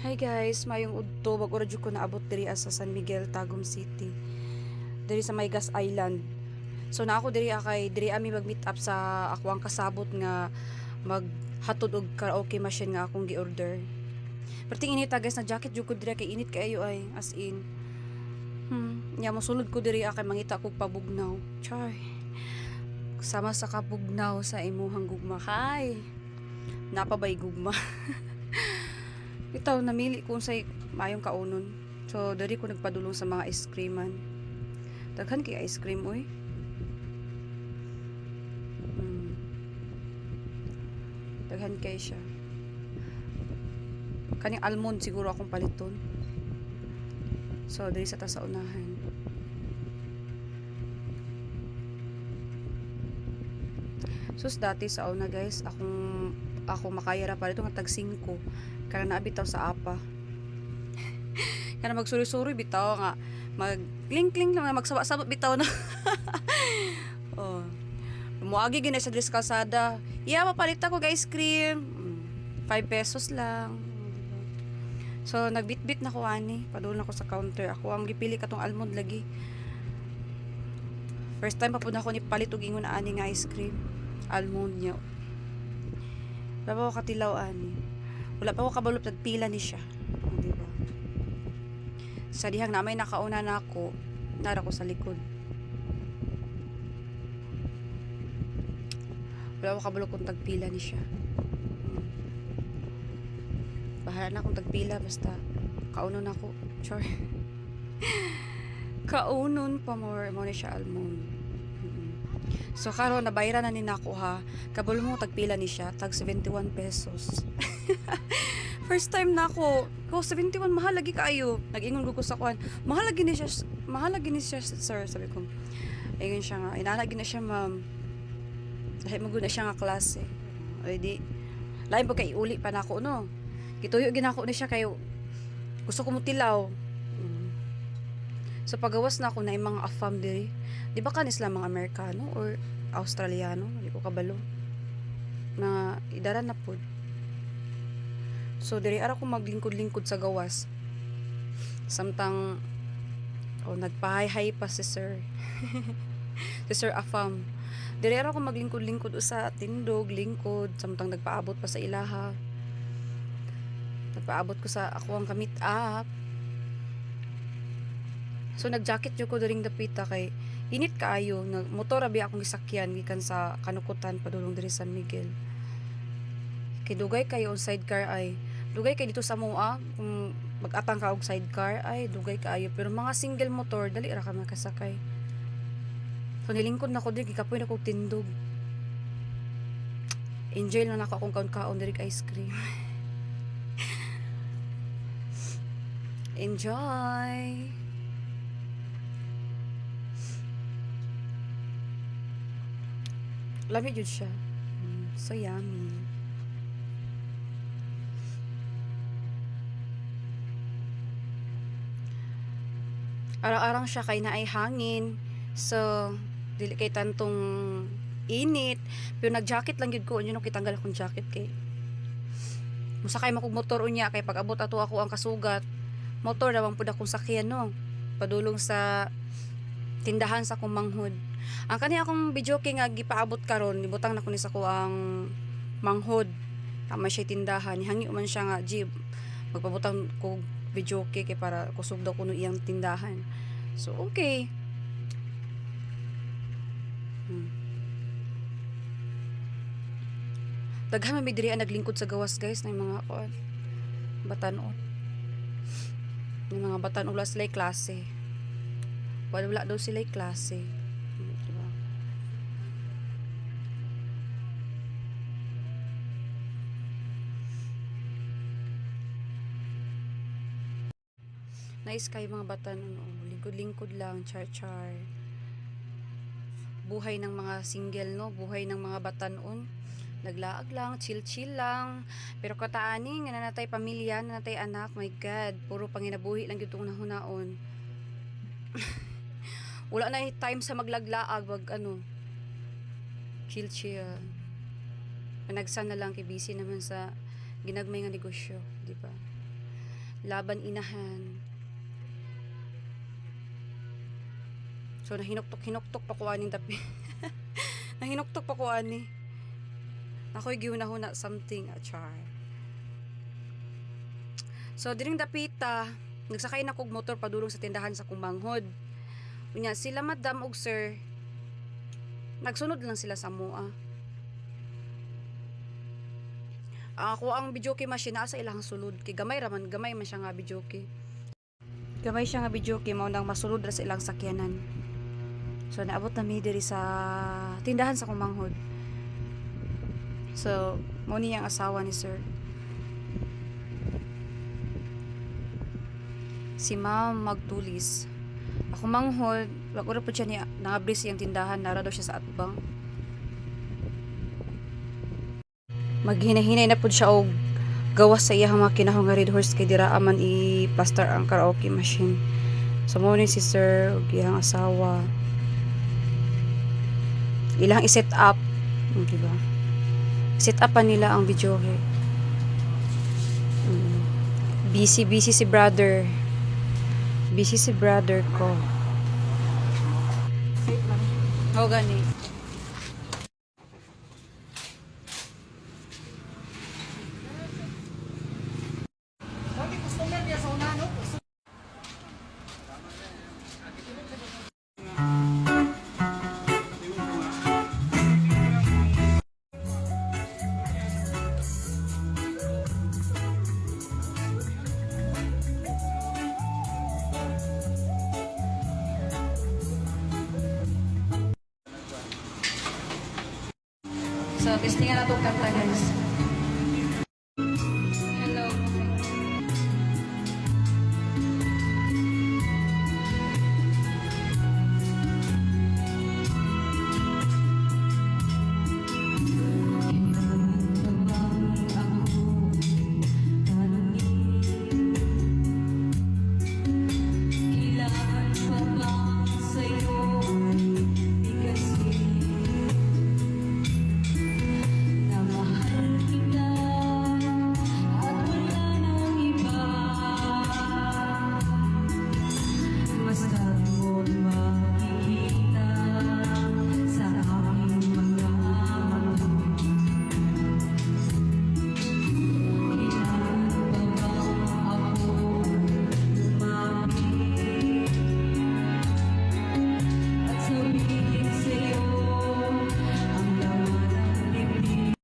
Hi guys, mayong udto wag ora jud ko naabot diri sa San Miguel, Tagum City. Diri sa Maygas Island. So na ako diri ami mag-meet up sa ako ang kasabot nga maghatod og karaoke machine nga akong gi-order. Perting init guys na jacket jud ko diri kay init kaayo ay as in. Nya mosulod ko diri kay mangita kog pabugnaw. Char. Sama sa kabugnaw sa imuhang gugma kay. Napabay gugma. Bitaw namili ko sa mayong kaunon. So diri ko nagpadulong sa mga ice creaman. Daghan kay ice cream oy. Daghan kay siya. Kaning almond siguro akong paliton. So diri sa ta sa unahan. Sus dati sa una guys, ako makayara pa dito nga tag 5. Kana naabitaw sa apa. Kana magsuri-suri bitaw nga mag-kling-kling lang na magsabot bitaw na. Oh. Muagi gina sa dres kalsada. Iya mapalit ako ice cream. 5 pesos lang. So nagbitbit na ko ani, padulong ako sa counter. Ako ang gipili katong almond lagi. First time pa pud ako ni palit og ingon ani nga ice cream. Almond niya. Wala pa ako katilaw ani. Wala pa ako kabalop nagpila ni siya. Diba? Sa dihang na may nakauna na ako, nara ko sa likod. Wala ko kabalo kung tagpila ni siya. Bahala na kung tagpila basta kaunon ako. Sure. Kaunon pa more mo ni siya almond. So karon nabayran na ni nako ha. Kabalo mo tagpila ni siya tag 71 pesos. First time nako. Ko 71 mahal lagi kaayo. Nag-ingon ko sa kuan. Mahal lagi ni siya sir sabi ko. Ayun siya nga. Inana gina siya ma'am. Dahil maguna siya nga klase. O di, lain po kay uli pa na ako, no? Gituyo ginako ni siya kayo. Gusto ko mutilaw. So pagawas na ako na yung mga afam diri. Di ba kanis lang mga Amerikano or Australiano? Hindi ko kabalo. Na idaran na po. So diri ara ko maglingkod-lingkod sa gawas. Samtang nagpahay-hay pa si sir. Si Sir Afam. Diri ara ko maglingkod-lingkod sa tindog, lingkod, samtang nagpaabot pa sa ilaha. Nagpaabot ko sa ako ang ka-meet up. So nag-jacket jud ko during dapita kay init kaayo, motor abi akong gisakyan gikan sa Kanukutan padulong diri San Miguel. Kay dugay kayo on sidecar ay dugay kay dito sa moa kung mag-atang ka og sidecar ay dugay kaayo pero mga single motor dali ra ka makasakay. So nilingkod na ko diri gikapoy na ko tindog. Enjoy na nako akong kaon-kaon diri ice cream. Enjoy. Lami jud siya. So yummy. Arang-arang siya kay naay hangin. So dili kay tantong init pero nag-jacket lang gyud ko unyo no kitanggal akong jacket kay musakay makog motor unya kay pag abot ato ako ang kasugat motor naman pud akong sakyan no padulong sa tindahan sa akong manghod ang kani akong videoke nga gipaabot karon nibutang na ko ni sa ko ang manghod tama siya tindahan hangi man siya nga jeep magpabutang ko videoke kay para kusog daw kuno iyang tindahan so okay. Daghan man mi diri naglingkod sa gawas guys ng mga batan-on. Ng mga batan-on wala sila klase. Wala daw sila klase. Diba? Nice kayo mga batan-on. Lingkod-lingkod lang, char-char. Buhay ng mga single no, buhay ng mga batan-on. Naglaag lang, chill-chill lang. Pero kataani, nga nanatay pamilya, nanatay anak, my God, puro panginabuhi lang yung hunaon. Wala na time sa maglaglaag, wag chill-chill. Panagsan na lang kay busy naman sa ginagmay nga negosyo, di ba? Laban inahan. So nahinuktok pa ko aning tapi. Nahinuktok pa ko ani. Ako'y giunahuna something char. So diring dapita, nagsakay na kog motor padulong sa tindahan sa kumanghod. Unya sila madam og sir, nagsunod lang sila sa mua. Ako ang videoke machine sa ilang sulod kay gamay man siya nga videoke. Gamay siya nga videoke mao nang masulod ra sa ilang sakyanan. So naabot na mi diri sa tindahan sa kumanghod. So mo ni ang asawa ni sir. Si Ma'am Magtulis. Ako manghod, wag ura po siya ni nangabri siyang tindahan, nara daw siya sa atbang. Maghinahinay na po siya og gawas sa iyang mga kinahong nga red horse kay dira aman i-plaster ang karaoke machine. So mo ni si sir og iyang asawa. Ilang i-set up, diba? Set up pa nila ang video kay. Busy si brother. Busy si brother ko. Oh, gani. So, testingan na itong kanta guys.